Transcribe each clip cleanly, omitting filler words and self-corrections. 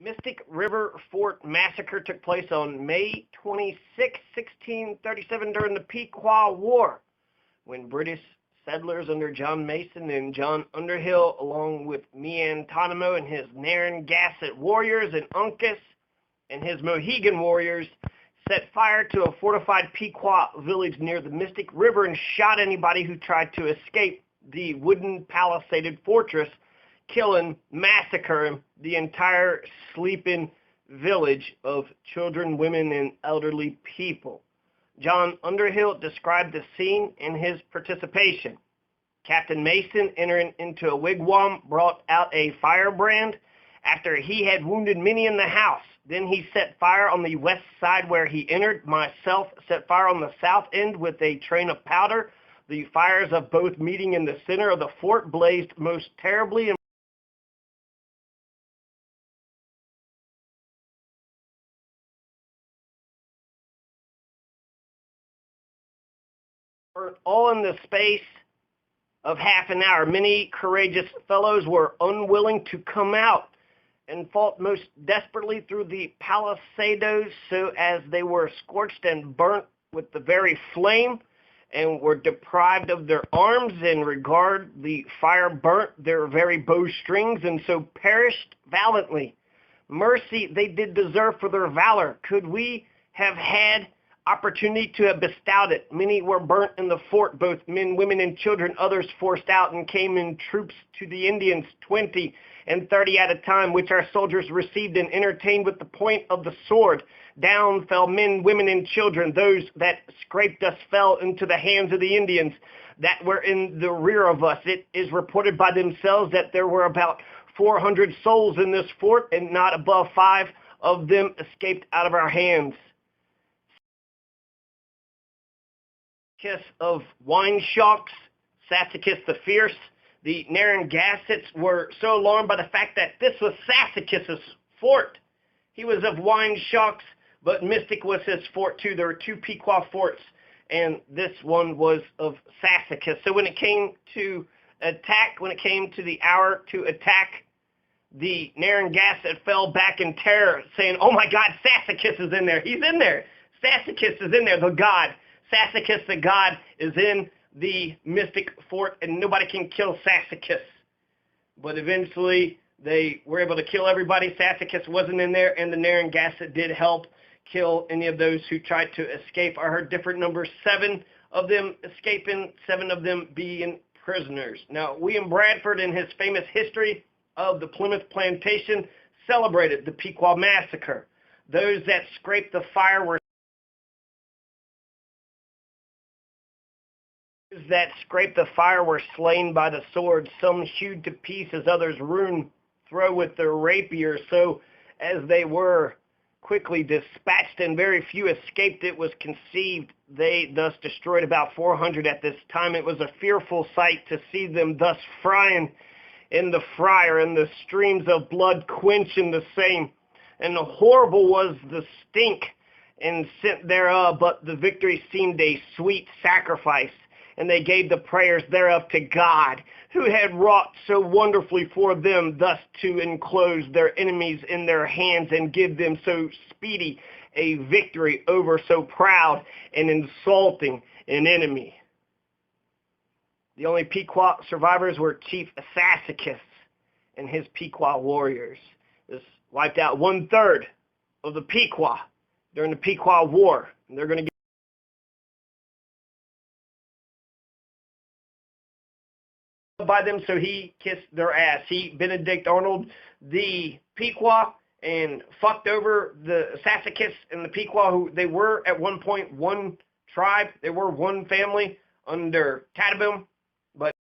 Mystic River Fort Massacre took place on May 26, 1637 during the Pequot War, when British settlers under John Mason and John Underhill, along with Miantonimo and his Narragansett warriors and Uncas and his Mohegan warriors, set fire to a fortified Pequot village near the Mystic River and shot anybody who tried to escape the wooden palisaded fortress, killing, massacring the entire sleeping village of children, women, and elderly people. John Underhill described the scene and his participation. Captain Mason, entering into a wigwam, brought out a firebrand after he had wounded many in the house. Then he set fire on the west side where he entered. Myself set fire on the south end with a train of powder. The fires of both meeting in the center of the fort blazed most terribly and all in the space of half an hour. Many courageous fellows were unwilling to come out and fought most desperately through the palisadoes, so as they were scorched and burnt with the very flame, and were deprived of their arms, and regard the fire burnt their very bowstrings, and so perished valiantly. Mercy they did deserve for their valor. Could we have had opportunity to have bestowed it? Many were burnt in the fort, both men, women, and children. Others forced out and came in troops to the Indians, 20 and 30 at a time, which our soldiers received and entertained with the point of the sword. Down fell men, women, and children. Those that scraped us fell into the hands of the Indians that were in the rear of us. It is reported by themselves that there were about 400 souls in this fort, and not above 5 of them escaped out of our hands. Sassacus of Weinshauks, Sassacus the Fierce. The Narragansetts were so alarmed by the fact that this was Sassacus's fort. He was of Weinshauks, but Mystic was his fort too. There were 2 Pequot forts, and this one was of Sassacus. So when it came to attack, when it came to the hour to attack, the Narragansett fell back in terror, saying, "Oh my God, Sassacus is in there. He's in there. Sassacus is in there, the god. Sassacus the god is in the Mystic fort, and nobody can kill Sassacus." But eventually they were able to kill everybody. Sassacus wasn't in there, and the Narragansett did help kill any of those who tried to escape. I heard different numbers, 7 of them escaping, 7 of them being prisoners. Now, William Bradford, in his famous history of the Plymouth Plantation, celebrated the Pequot Massacre. Those that scraped the fire were slain by the sword, some hewed to pieces, others hewn through with their rapiers. So as they were quickly dispatched and very few escaped, it was conceived they thus destroyed about 400 at this time. It was a fearful sight to see them thus frying in the fryer, and the streams of blood quenching the same. And horrible was the stink and scent thereof, but the victory seemed a sweet sacrifice. And they gave the prayers thereof to God, who had wrought so wonderfully for them, thus to enclose their enemies in their hands, and give them so speedy a victory over so proud and insulting an enemy. The only Pequot survivors were Chief Sassacus and his Pequot warriors. This wiped out 1/3 of the Pequot during the Pequot War, and they're going to by them, so he kissed their ass. He, Benedict Arnold, the Pequot, and fucked over the Sassacus and the Pequot, who they were at one point one tribe. They were one family under Tataboom, but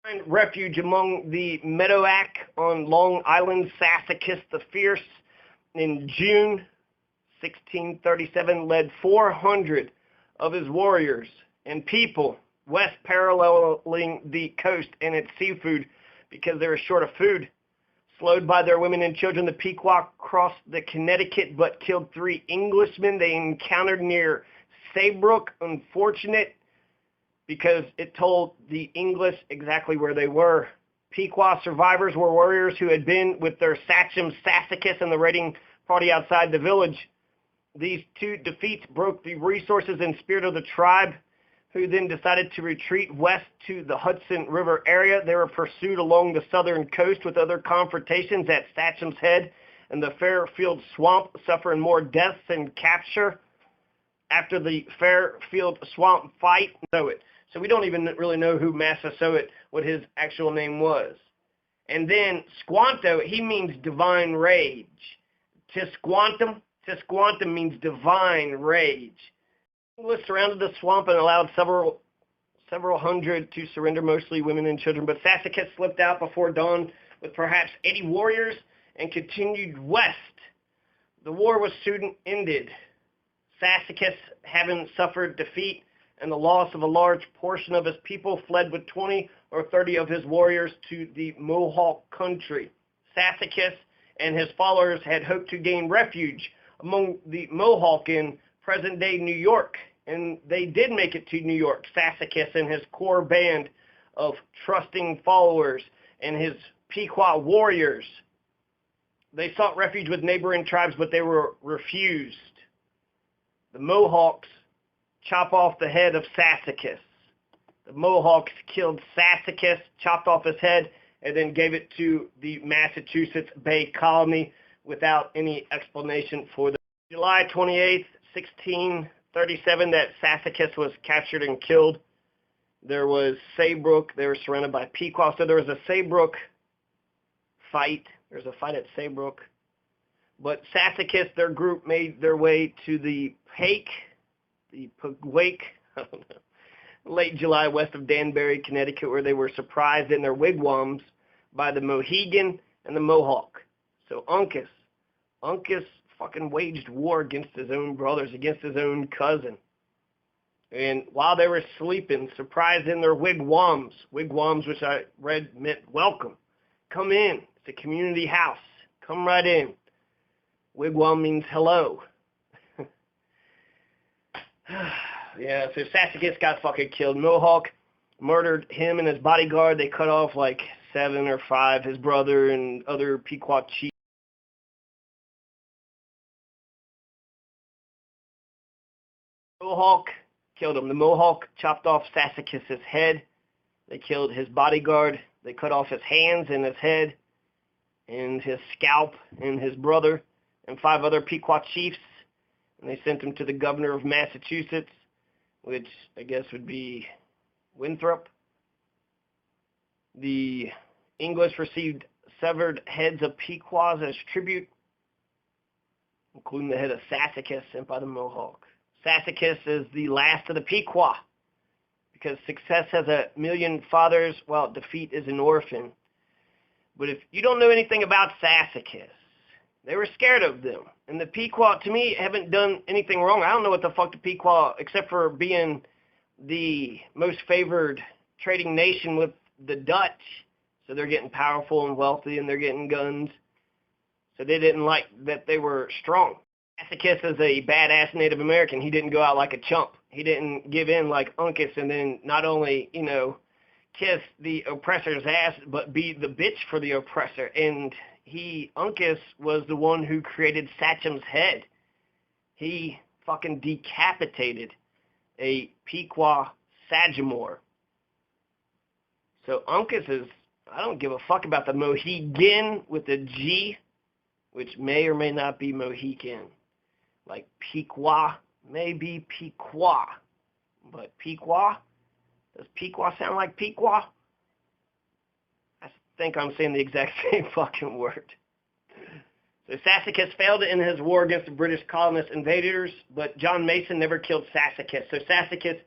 find refuge among the Medoak on Long Island. Sassacus the Fierce, in June 1637, led 400 of his warriors and people west, paralleling the coast and its seafood, because they were short of food. Slowed by their women and children, the Pequot crossed the Connecticut but killed 3 Englishmen they encountered near Saybrook unfortunate because it told the English exactly where they were. Pequot survivors were warriors who had been with their sachem Sassacus and the raiding party outside the village. These two defeats broke the resources and spirit of the tribe, who then decided to retreat west to the Hudson River area. They were pursued along the southern coast with other confrontations at Sachem's Head and the Fairfield Swamp, suffering more deaths and capture. After the Fairfield Swamp fight, so we don't even really know who Massasoit, what his actual name was. And then Squanto, he means divine rage. Tisquantum means divine rage. English surrounded the swamp and allowed several hundred to surrender, mostly women and children. But Sassacus slipped out before dawn with perhaps 80 warriors and continued west. The war was soon ended. Sassacus, having suffered defeat and the loss of a large portion of his people, fled with 20 or 30 of his warriors to the Mohawk country. Sassacus and his followers had hoped to gain refuge among the Mohawk in present-day New York, and they did make it to New York. Sassacus and his core band of trusting followers and his Pequot warriors. They sought refuge with neighboring tribes, but they were refused. The Mohawks chop off the head of Sassacus. The Mohawks killed Sassacus, chopped off his head, and then gave it to the Massachusetts Bay Colony without any explanation for the July 28th, 1637, that Sassacus was captured and killed. There was Saybrook. They were surrounded by Pequot. So there was a Saybrook fight. There's a fight at Saybrook. But Sassacus, their group, made their way to the Pagwake, I don't know, late July, west of Danbury, Connecticut, where they were surprised in their wigwams by the Mohegan and the Mohawk. So Uncas fucking waged war against his own brothers, against his own cousin. And while they were sleeping, surprised in their wigwams, which I read meant welcome. Come in. It's a community house. Come right in. Wigwam means hello. Yeah, so Sassacus got fucking killed. Mohawk murdered him and his bodyguard. They cut off like 7 or 5, his brother and other Pequot chiefs. Mohawk killed him. The Mohawk chopped off Sassacus's head. They killed his bodyguard. They cut off his hands and his head and his scalp and his brother and 5 other Pequot chiefs. And they sent him to the governor of Massachusetts, which I guess would be Winthrop. The English received severed heads of Pequots as tribute, including the head of Sassacus sent by the Mohawk. Sassacus is the last of the Pequot, because success has 1,000,000 fathers, while defeat is an orphan. But if you don't know anything about Sassacus, they were scared of them. And the Pequot, to me, haven't done anything wrong. I don't know what the fuck the Pequot, except for being the most favored trading nation with the Dutch. So they're getting powerful and wealthy, and they're getting guns. So they didn't like that they were strong. Sassacus is a badass Native American. He didn't go out like a chump. He didn't give in like Uncas and then not only, kiss the oppressor's ass, but be the bitch for the oppressor. And Uncas was the one who created Sachem's Head. He fucking decapitated a Pequot Sagamore. So Uncas is, I don't give a fuck about the Mohegan with a G, which may or may not be Mohican. Like Pequot, maybe Pequot. But Pequot? Does Pequot sound like Pequot? I think I'm saying the exact same fucking word. So Sassacus failed in his war against the British colonist invaders, but John Mason never killed Sassacus. So Sassacus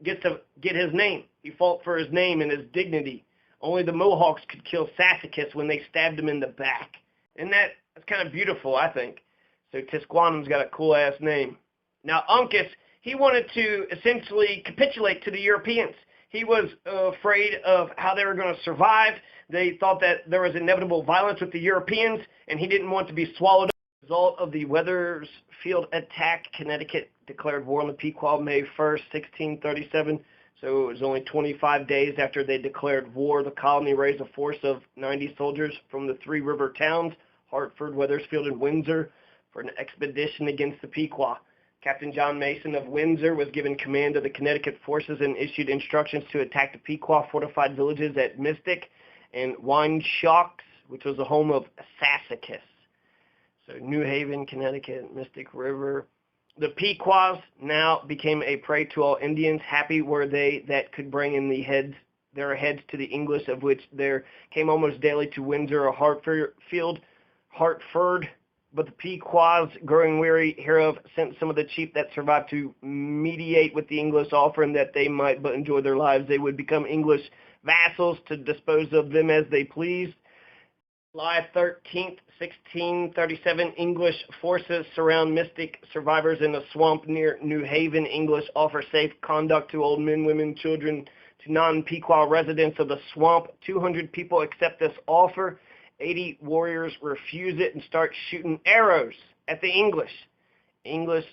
gets to get his name. He fought for his name and his dignity. Only the Mohawks could kill Sassacus when they stabbed him in the back. And that's kind of beautiful, I think. So Tisquantum's got a cool-ass name. Now, Uncas, he wanted to essentially capitulate to the Europeans. He was afraid of how they were going to survive. They thought that there was inevitable violence with the Europeans, and he didn't want to be swallowed up. Result of the Wethersfield attack, Connecticut declared war on the Pequot May 1st, 1637. So it was only 25 days after they declared war. The colony raised a force of 90 soldiers from the three river towns, Hartford, Wethersfield, and Windsor, for an expedition against the Pequot. Captain John Mason of Windsor was given command of the Connecticut forces and issued instructions to attack the Pequot fortified villages at Mystic and Weinshauks, which was the home of Sassacus. So New Haven, Connecticut, Mystic River. The Pequots now became a prey to all Indians. Happy were they that could bring in their heads to the English, of which there came almost daily to Windsor or Hartford. But the Pequots, growing weary hereof, sent some of the chief that survived to mediate with the English, offering that they might but enjoy their lives. They would become English vassals to dispose of them as they pleased. July 13th, 1637, English forces surround Mystic survivors in a swamp near New Haven. English offer safe conduct to old men, women, children, to non-Pequot residents of the swamp. 200 people accept this offer. 80 warriors refuse it and start shooting arrows at the English. English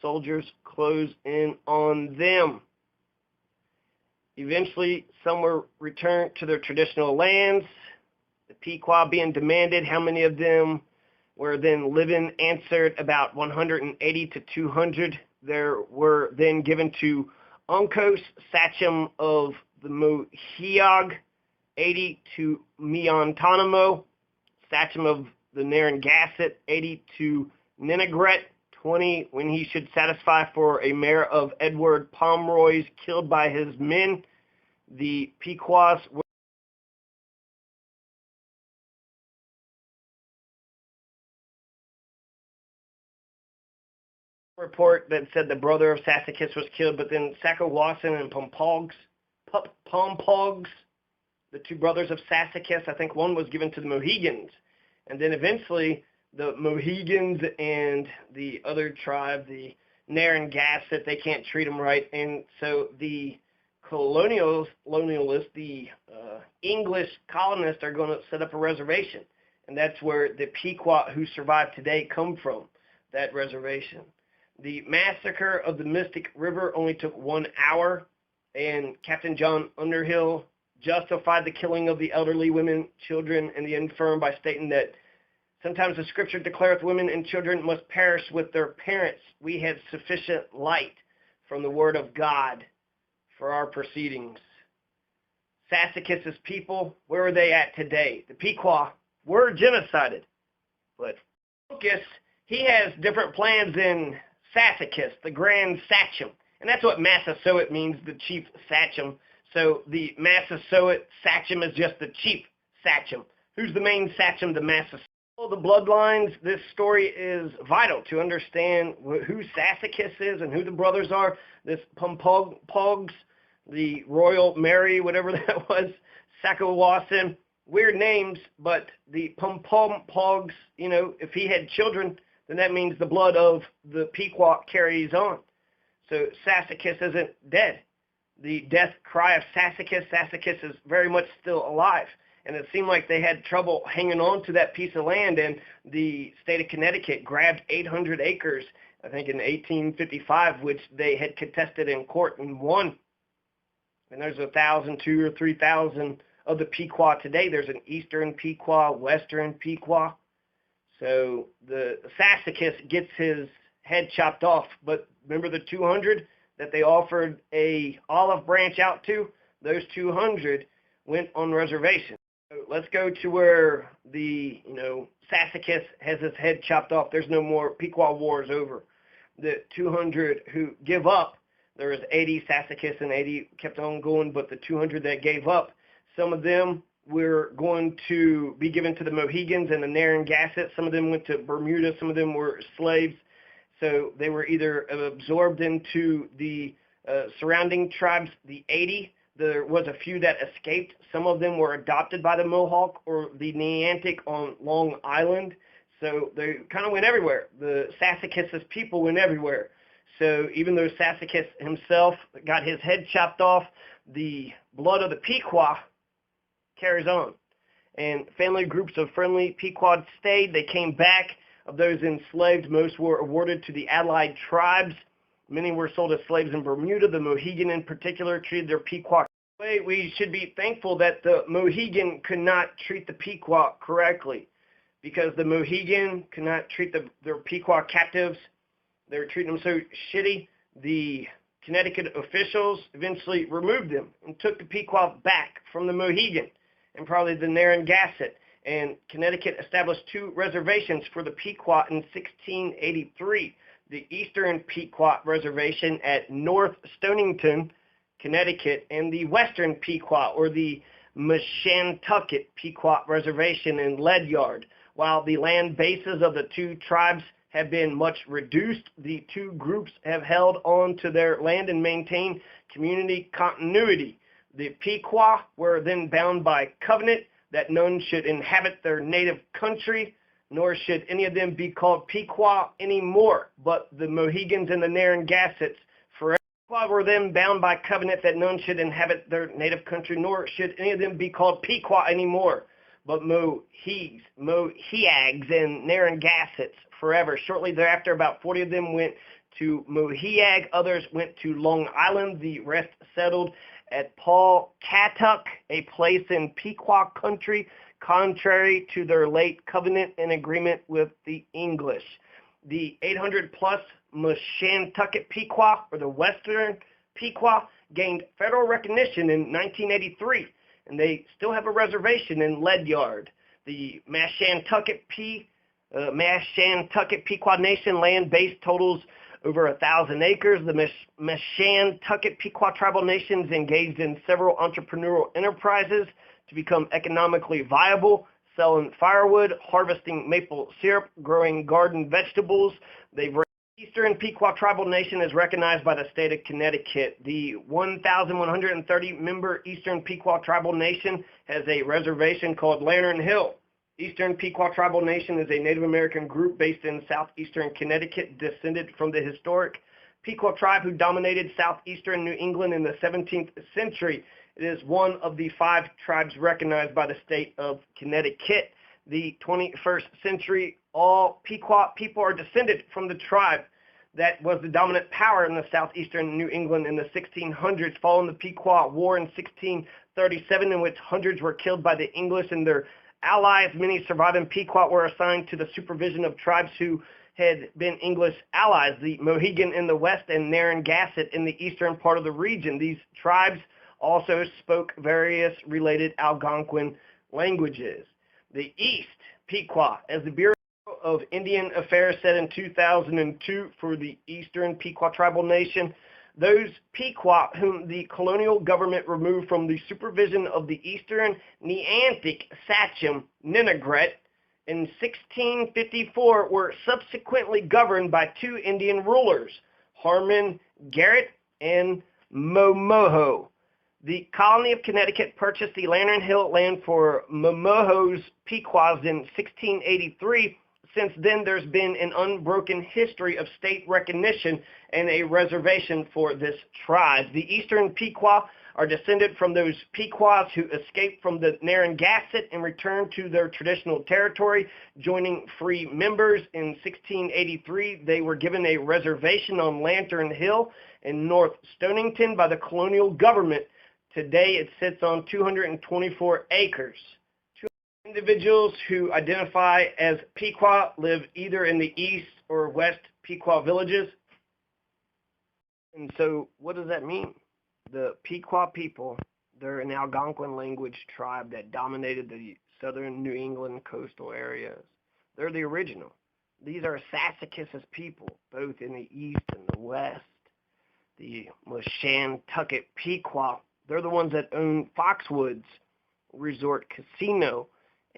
soldiers close in on them. Eventually, some were returned to their traditional lands. The Pequot being demanded, how many of them were then living, answered about 180 to 200. There were then given to Uncos, sachem of the Mohawk, 80 to Meontonimo, sachem of the Narragansett, 80 to Ninegret, 20 when he should satisfy for a mayor of Edward Pomeroy's killed by his men. The Pequots were report that said the brother of Sassacus was killed, but then Sassacus and Pompogs, the two brothers of Sassacus, I think one was given to the Mohegans. And then eventually the Mohegans and the other tribe, the Narragansett, they can't treat them right. And so the colonialists, the English colonists, are going to set up a reservation. And that's where the Pequot who survive today come from, that reservation. The massacre of the Mystic River only took 1 hour, and Captain John Underhill justified the killing of the elderly, women, children, and the infirm by stating that sometimes the scripture declareth women and children must perish with their parents. We have sufficient light from the word of God for our proceedings. Sassacus's people, where are they at today? The Pequot were genocided, but Sassacus, he has different plans than Sassacus, the grand sachem. And that's what Massasoit means, the chief sachem. So the Massasoit sachem is just the chief sachem. Who's the main sachem? The Massasoit. The bloodlines, this story is vital to understand who Sassacus is and who the brothers are. This Pompogs, the Royal Mary, whatever that was, Sacowasin, weird names, but the Pompogs, you know, if he had children, then that means the blood of the Pequot carries on. So Sassacus isn't dead. The death cry of Sassacus is very much still alive. And it seemed like they had trouble hanging on to that piece of land, and the state of Connecticut grabbed 800 acres, I think in 1855, which they had contested in court and won. And there's 1,000, 2,000 or 3,000 of the Pequot today. There's an eastern Pequot, western Pequot. So the Sassacus gets his head chopped off. But remember the 200 that they offered a olive branch out to? Those 200 went on reservation. So let's go to where the, Sassacus has his head chopped off. There's no more. Pequot War is over. The 200 who give up, there was 80 Sassacus and 80 kept on going, but the 200 that gave up, some of them were going to be given to the Mohegans and the Narragansett. Some of them went to Bermuda. Some of them were slaves. So they were either absorbed into the surrounding tribes, the 80. There was a few that escaped. Some of them were adopted by the Mohawk or the Neantic on Long Island. So they kind of went everywhere. The Sassacus's people went everywhere. So even though Sassacus himself got his head chopped off, the blood of the Pequot carries on. And family groups of friendly Pequot stayed. They came back Of those enslaved, most were awarded to the allied tribes. Many were sold as slaves in Bermuda. The Mohegan in particular treated their Pequot. We should be thankful that the Mohegan could not treat the Pequot correctly, because the Mohegan could not treat their Pequot captives. They were treating them so shitty. The Connecticut officials eventually removed them and took the Pequot back from the Mohegan and probably the Narragansett. And Connecticut established 2 reservations for the Pequot in 1683. The Eastern Pequot Reservation at North Stonington, Connecticut, and the Western Pequot, or the Mashantucket Pequot Reservation in Ledyard. While the land bases of the 2 tribes have been much reduced, the 2 groups have held on to their land and maintained community continuity. The Pequot were then bound by covenant that none should inhabit their native country, nor should any of them be called Pequot anymore, but the Mohegans and the Narragansetts forever. Pequot were then bound by covenant that none should inhabit their native country, nor should any of them be called Pequot anymore, but Moheags and Narragansetts forever. Shortly thereafter, about 40 of them went to Moheag, others went to Long Island, the rest settled at Pawcatuck, a place in Pequot country, contrary to their late covenant and agreement with the English. The 800-plus Mashantucket Pequot, or the Western Pequot, gained federal recognition in 1983, and they still have a reservation in Ledyard. The Mashantucket Pequot Nation land base totals over 1,000 acres. The Mashantucket Pequot tribal nations engaged in several entrepreneurial enterprises to become economically viable, selling firewood, harvesting maple syrup, growing garden vegetables. The Eastern Pequot tribal nation is recognized by the state of Connecticut. The 1,130-member Eastern Pequot tribal nation has a reservation called Lantern Hill. Eastern Pequot Tribal Nation is a Native American group based in southeastern Connecticut, descended from the historic Pequot tribe who dominated southeastern New England in the 17th century. It is one of the 5 tribes recognized by the state of Connecticut. The 21st century, all Pequot people are descended from the tribe that was the dominant power in the southeastern New England in the 1600s, following the Pequot War in 1637, in which hundreds were killed by the English and their allies. Many surviving Pequot were assigned to the supervision of tribes who had been English allies, the Mohegan in the west and Narragansett in the eastern part of the region. These tribes also spoke various related Algonquin languages. The East Pequot, as the Bureau of Indian Affairs said in 2002 for the Eastern Pequot Tribal Nation, those Pequot whom the colonial government removed from the supervision of the Eastern Neantic Sachem Ninigret in 1654 were subsequently governed by 2 Indian rulers, Harmon Garrett and Momoho. The colony of Connecticut purchased the Lantern Hill land for Momoho's Pequots in 1683. Since then, there's been an unbroken history of state recognition and a reservation for this tribe. The Eastern Pequot are descended from those Pequots who escaped from the Narragansett and returned to their traditional territory, joining free members. In 1683, they were given a reservation on Lantern Hill in North Stonington by the colonial government. Today, it sits on 224 acres. Individuals who identify as Pequot live either in the East or West Pequot villages. And so what does that mean? The Pequot people, they're an Algonquin language tribe that dominated the southern New England coastal areas. They're the original. These are Sassacus people, both in the East and the West. The Mashantucket Pequot, they're the ones that own Foxwoods Resort Casino.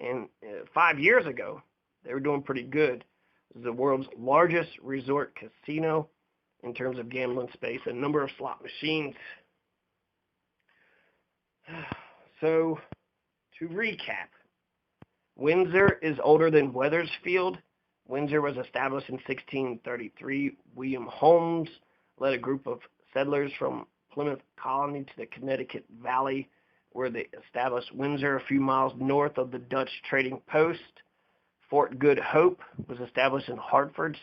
And 5 years ago, they were doing pretty good. It was the world's largest resort casino in terms of gambling space and number of slot machines. So, to recap, Windsor is older than Wethersfield. Windsor was established in 1633. William Holmes led a group of settlers from Plymouth Colony to the Connecticut Valley, where they established Windsor a few miles north of the Dutch trading post. Fort Good Hope was established in Hartford,